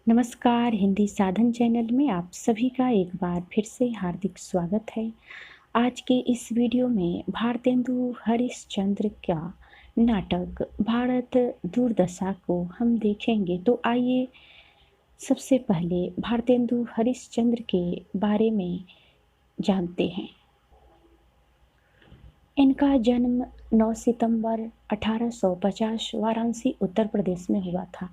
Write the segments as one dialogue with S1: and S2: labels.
S1: नमस्कार, हिंदी साधन चैनल में आप सभी का एक बार फिर से हार्दिक स्वागत है। आज के इस वीडियो में भारतेंदु हरिश्चंद्र का नाटक भारत दुर्दशा को हम देखेंगे। तो आइए सबसे पहले भारतेंदु हरिश्चंद्र के बारे में जानते हैं। इनका जन्म 9 सितंबर 1850 वाराणसी उत्तर प्रदेश में हुआ था।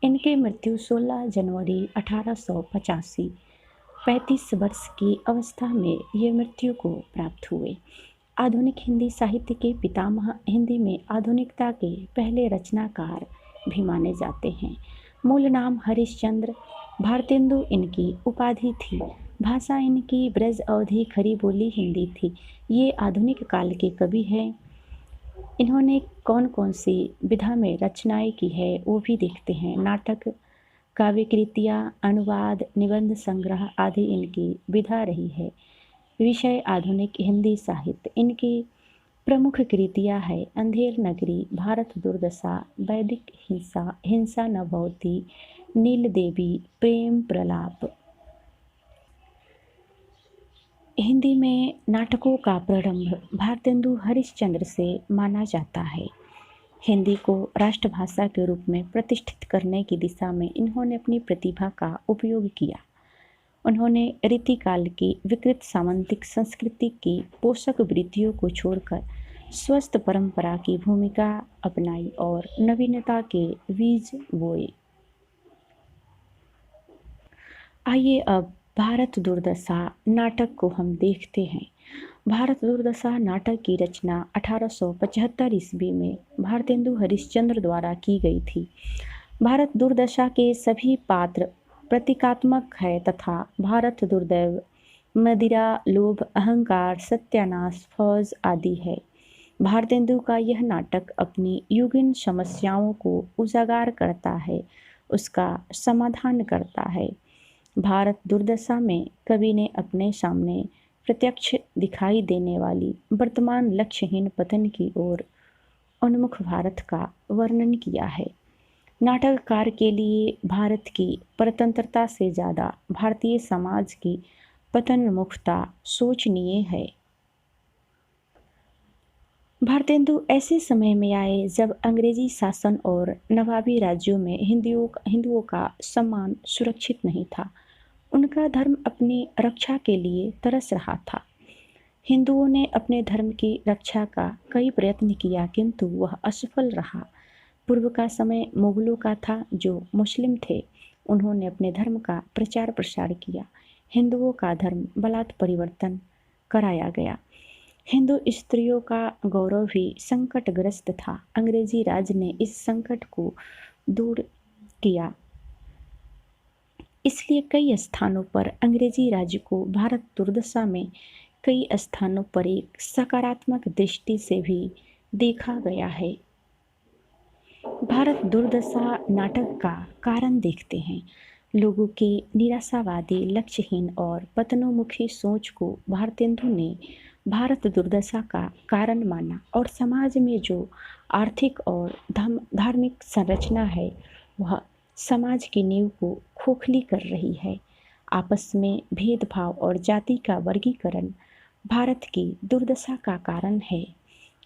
S1: इनकी मृत्यु 16 जनवरी 1885 35 वर्ष की अवस्था में ये मृत्यु को प्राप्त हुए। आधुनिक हिंदी साहित्य के पितामह, हिंदी में आधुनिकता के पहले रचनाकार भी माने जाते हैं। मूल नाम हरिश्चंद्र, भारतेंदु इनकी उपाधि थी। भाषा इनकी ब्रज अवधी खड़ी बोली हिंदी थी। ये आधुनिक काल के कवि हैं। इन्होंने कौन कौन सी विधा में रचनाएं की है वो भी देखते हैं। नाटक, काव्य कृतियाँ, अनुवाद, निबंध संग्रह आदि इनकी विधा रही है। विषय आधुनिक हिंदी साहित्य। इनकी प्रमुख कृतियाँ है अंधेर नगरी, भारत दुर्दशा, वैदिक हिंसा, हिंसा न भवती, नील देवी, प्रेम प्रलाप। हिंदी में नाटकों का प्रारंभ भारतेंदु हरिश्चंद्र से माना जाता है। हिंदी को राष्ट्रभाषा के रूप में प्रतिष्ठित करने की दिशा में इन्होंने अपनी प्रतिभा का उपयोग किया। उन्होंने रीतिकाल की विकृत सामंतिक संस्कृति की पोषक वृत्तियों को छोड़कर स्वस्थ परंपरा की भूमिका अपनाई और नवीनता के बीज बोए। आइए अब भारत दुर्दशा नाटक को हम देखते हैं। भारत दुर्दशा नाटक की रचना 1875 ईस्वी में भारतेंदु हरिश्चंद्र द्वारा की गई थी। भारत दुर्दशा के सभी पात्र प्रतीकात्मक है तथा भारत दुर्दैव, मदिरा, लोभ, अहंकार, सत्यानाश, फौज आदि है। भारतेंदु का यह नाटक अपनी युगीन समस्याओं को उजागर करता है, उसका समाधान करता है। भारत दुर्दशा में कवि ने अपने सामने प्रत्यक्ष दिखाई देने वाली वर्तमान लक्ष्यहीन पतन की ओर उन्मुख भारत का वर्णन किया है। नाटककार के लिए भारत की परतंत्रता से ज़्यादा भारतीय समाज की पतनमुखता सोचनीय है। भारतेंदु ऐसे समय में आए जब अंग्रेजी शासन और नवाबी राज्यों में हिंदुओं का सम्मान सुरक्षित नहीं था। उनका धर्म अपनी रक्षा के लिए तरस रहा था। हिंदुओं ने अपने धर्म की रक्षा का कई प्रयत्न किया किंतु वह असफल रहा। पूर्व का समय मुगलों का था जो मुस्लिम थे। उन्होंने अपने धर्म का प्रचार प्रसार किया। हिंदुओं का धर्म बलात् परिवर्तन कराया गया। हिंदू स्त्रियों का गौरव भी संकटग्रस्त था। अंग्रेजी राज ने इस संकट को दूर किया। इसलिए कई स्थानों पर अंग्रेजी राज्य को भारत दुर्दशा में कई स्थानों पर एक सकारात्मक दृष्टि से भी देखा गया है। भारत दुर्दशा नाटक का कारण देखते हैं। लोगों की निराशावादी, लक्ष्यहीन और पतनोन्मुखी सोच को भारतेंदु ने भारत दुर्दशा का कारण माना और समाज में जो आर्थिक और धार्मिक संरचना है वह समाज की नींव को खोखली कर रही है। आपस में भेदभाव और जाति का वर्गीकरण भारत की दुर्दशा का कारण है।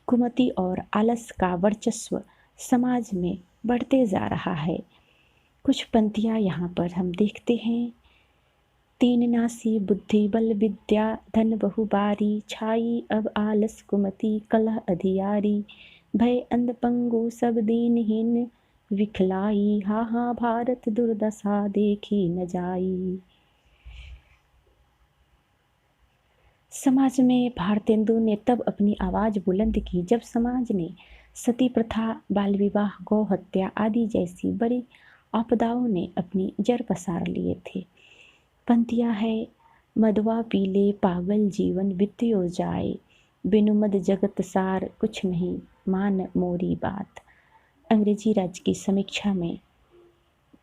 S1: कुमति और आलस का वर्चस्व समाज में बढ़ते जा रहा है। कुछ पंक्तियाँ यहाँ पर हम देखते हैं। तीन नासी बुद्धि बल विद्या धन बहुबारी, छाई अब आलस कुमति कलह अधियारी, भय अंध पंगु सब दीनहीन विखलाई, हा हा भारत दुर्दशा देखी न जाई। समाज में भारतेंदु ने तब अपनी आवाज़ बुलंद की जब समाज ने सती प्रथा, बाल विवाह, गौ हत्या आदि जैसी बड़ी आपदाओं ने अपनी जड़ पसार लिए थे। पंक्तियाँ है। मदवा पीले पागल जीवन बित्यो जाए, बिनु मद जगत सार कुछ नहीं मान मोरी बात। अंग्रेजी राज्य की समीक्षा में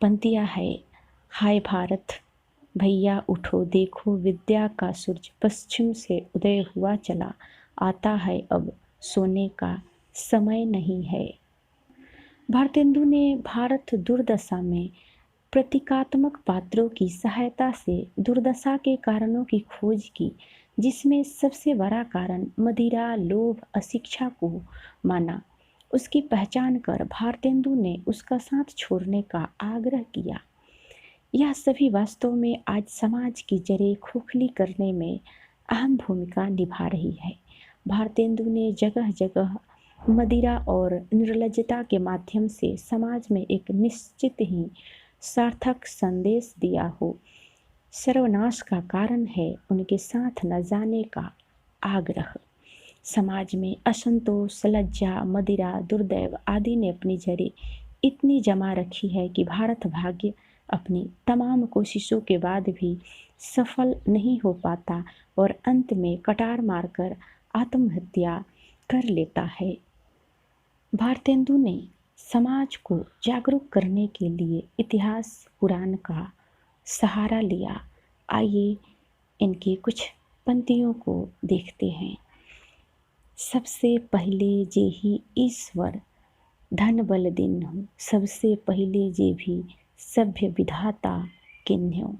S1: पंक्तियाँ है। हाय भारत भैया उठो देखो, विद्या का सूरज पश्चिम से उदय हुआ चला आता है, अब सोने का समय नहीं है। भारतेंदु ने भारत दुर्दशा में प्रतीकात्मक पात्रों की सहायता से दुर्दशा के कारणों की खोज की, जिसमें सबसे बड़ा कारण मदिरा, लोभ, अशिक्षा को माना। उसकी पहचान कर भारतेंदु ने उसका साथ छोड़ने का आग्रह किया। यह सभी वास्तव में आज समाज की जड़ें खोखली करने में अहम भूमिका निभा रही है। भारतेंदु ने जगह जगह मदिरा और निर्लज्जता के माध्यम से समाज में एक निश्चित ही सार्थक संदेश दिया हो। सर्वनाश का कारण है उनके साथ न जाने का आग्रह। समाज में असंतोष, लज्जा, मदिरा, दुर्दैव आदि ने अपनी जड़ें इतनी जमा रखी है कि भारत भाग्य अपनी तमाम कोशिशों के बाद भी सफल नहीं हो पाता और अंत में कटार मारकर आत्महत्या कर लेता है। भारतेंदु ने समाज को जागरूक करने के लिए इतिहास पुराण का सहारा लिया। आइए इनकी कुछ पंक्तियों को देखते हैं। सबसे पहले जे ही ईश्वर धन बल दिन्हु, सबसे पहले जे भी सभ्य विधाता किन्ह्यो।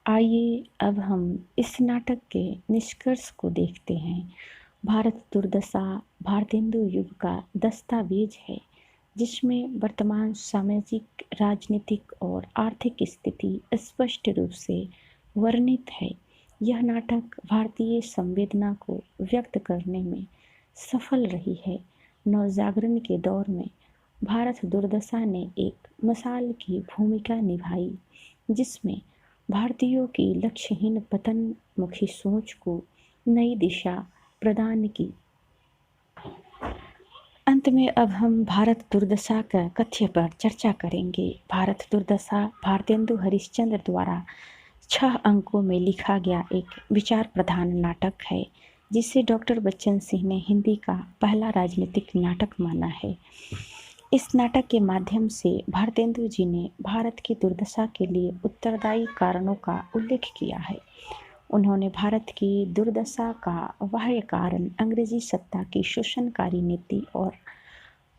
S1: आइए अब हम इस नाटक के निष्कर्ष को देखते हैं। भारत दुर्दशा भारतेंदु युग का दस्तावेज है, जिसमें वर्तमान सामाजिक, राजनीतिक और आर्थिक स्थिति स्पष्ट रूप से वर्णित है। यह नाटक भारतीय संवेदना को व्यक्त करने में सफल रही है। नवजागरण के दौर में भारत दुर्दशा ने एक मिसाल की भूमिका निभाई, जिसमें भारतीयों की लक्ष्यहीन पतनमुखी सोच को नई दिशा प्रदान की। अंत में अब हम भारत दुर्दशा का कथ्य पर चर्चा करेंगे। भारत दुर्दशा भारतेंदु हरिश्चंद्र द्वारा 6 अंकों में लिखा गया एक विचार प्रधान नाटक है, जिसे डॉक्टर बच्चन सिंह ने हिंदी का पहला राजनीतिक नाटक माना है। इस नाटक के माध्यम से भारतेंदु जी ने भारत की दुर्दशा के लिए उत्तरदायी कारणों का उल्लेख किया है। उन्होंने भारत की दुर्दशा का बाह्य कारण अंग्रेजी सत्ता की शोषणकारी नीति और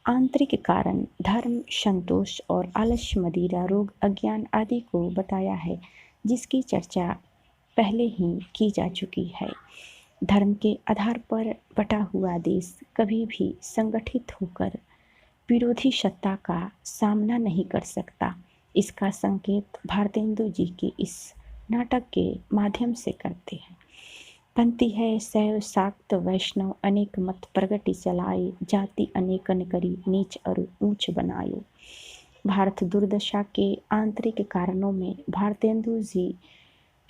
S1: आंतरिक कारण धर्म, संतोष और आलस्य, मदिरा, रोग, अज्ञान आदि को बताया है, जिसकी चर्चा पहले ही की जा चुकी है। धर्म के आधार पर बटा हुआ देश कभी भी संगठित होकर विरोधी सत्ता का सामना नहीं कर सकता। इसका संकेत भारतेंदु जी के इस नाटक के माध्यम से करते हैं। पंक्ति है, शैव शाक्त वैष्णव अनेक मत प्रगति चलाए, जाति अनेकन करी नीच और ऊंच बनायो। भारत दुर्दशा के आंतरिक कारणों में भारतेंदु जी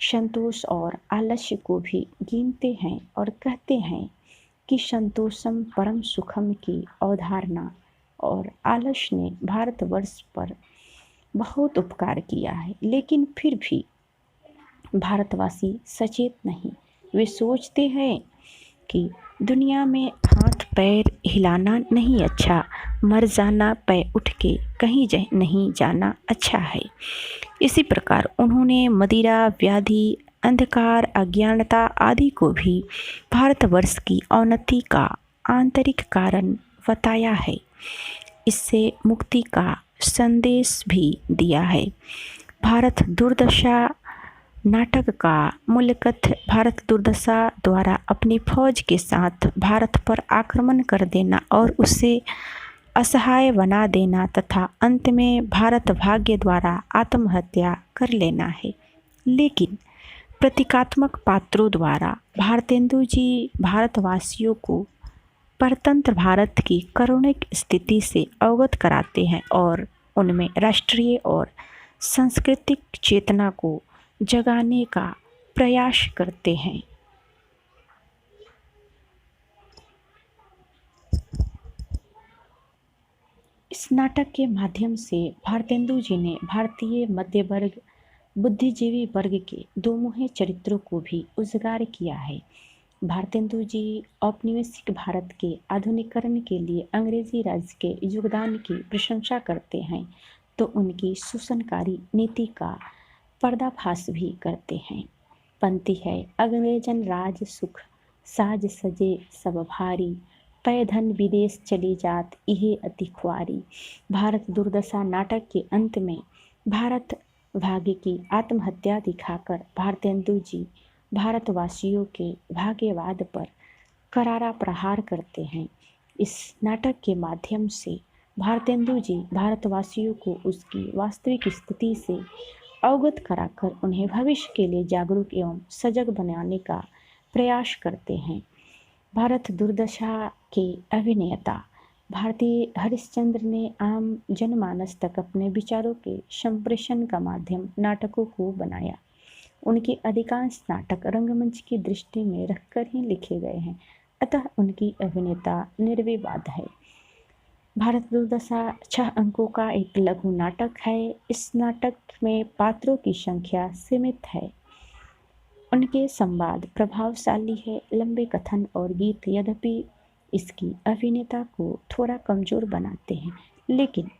S1: संतोष और आलस्य को भी गिनते हैं और कहते हैं कि संतोषम परम सुखम की अवधारणा और आलस्य ने भारतवर्ष पर बहुत उपकार किया है, लेकिन फिर भी भारतवासी सचेत नहीं। वे सोचते हैं कि दुनिया में हाथ पैर हिलाना नहीं अच्छा, मर जाना पैर उठ के कहीं नहीं जाना अच्छा है। इसी प्रकार उन्होंने मदिरा, व्याधि, अंधकार, अज्ञानता आदि को भी भारतवर्ष की अवनति का आंतरिक कारण बताया है। इससे मुक्ति का संदेश भी दिया है। भारत दुर्दशा नाटक का मूल कथ्य भारत दुर्दशा द्वारा अपनी फौज के साथ भारत पर आक्रमण कर देना और उसे असहाय बना देना तथा अंत में भारत भाग्य द्वारा आत्महत्या कर लेना है। लेकिन प्रतीकात्मक पात्रों द्वारा भारतेंदु जी भारतवासियों को परतंत्र भारत की करुणिक स्थिति से अवगत कराते हैं और उनमें राष्ट्रीय और सांस्कृतिक चेतना को जगाने का प्रयास करते हैं। इस नाटक के माध्यम से भारतेंदु जी ने भारतीय मध्य वर्ग, बुद्धिजीवी वर्ग के दोमुहे चरित्रों को भी उजागर किया है। भारतेंदु जी औपनिवेशिक भारत के आधुनिकीकरण के लिए अंग्रेजी राज के योगदान की प्रशंसा करते हैं, तो उनकी शोषणकारी नीति का पर्दाफाश भी करते हैं। पंक्ति है, अंग्रेजन राज सुख साज सजे सब भारी, पैधन विदेश चली जात इहे अति ख्वारी। भारत दुर्दशा नाटक के अंत में भारत भाग्य की आत्महत्या दिखाकर भारतेंदु जी भारतवासियों के भाग्यवाद पर करारा प्रहार करते हैं। इस नाटक के माध्यम से भारतेंदु जी भारतवासियों को उसकी वास्तविक स्थिति से अवगत कराकर उन्हें भविष्य के लिए जागरूक एवं सजग बनाने का प्रयास करते हैं। भारत दुर्दशा के अभिनेता भारतीय हरिश्चंद्र ने आम जनमानस तक अपने विचारों के संप्रेषण का माध्यम नाटकों को बनाया। उनके अधिकांश नाटक रंगमंच की दृष्टि में रखकर ही लिखे गए हैं, अतः उनकी अभिनेता निर्विवाद है। भारत दुर्दशा 6 अंकों का एक लघु नाटक है। इस नाटक में पात्रों की संख्या सीमित है। उनके संवाद प्रभावशाली है। लंबे कथन और गीत यद्यपि इसकी अभिनेता को थोड़ा कमजोर बनाते हैं, लेकिन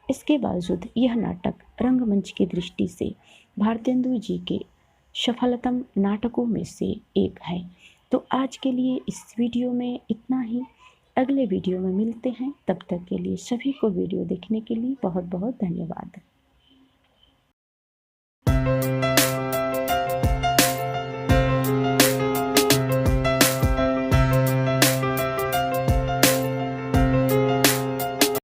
S1: इसके बावजूद यह नाटक रंगमंच की दृष्टि से भारतेंदु जी के सफलतम नाटकों में से एक है। तो आज के लिए इस वीडियो में इतना ही। अगले वीडियो में मिलते हैं, तब तक के लिए सभी को वीडियो देखने के लिए बहुत बहुत धन्यवाद।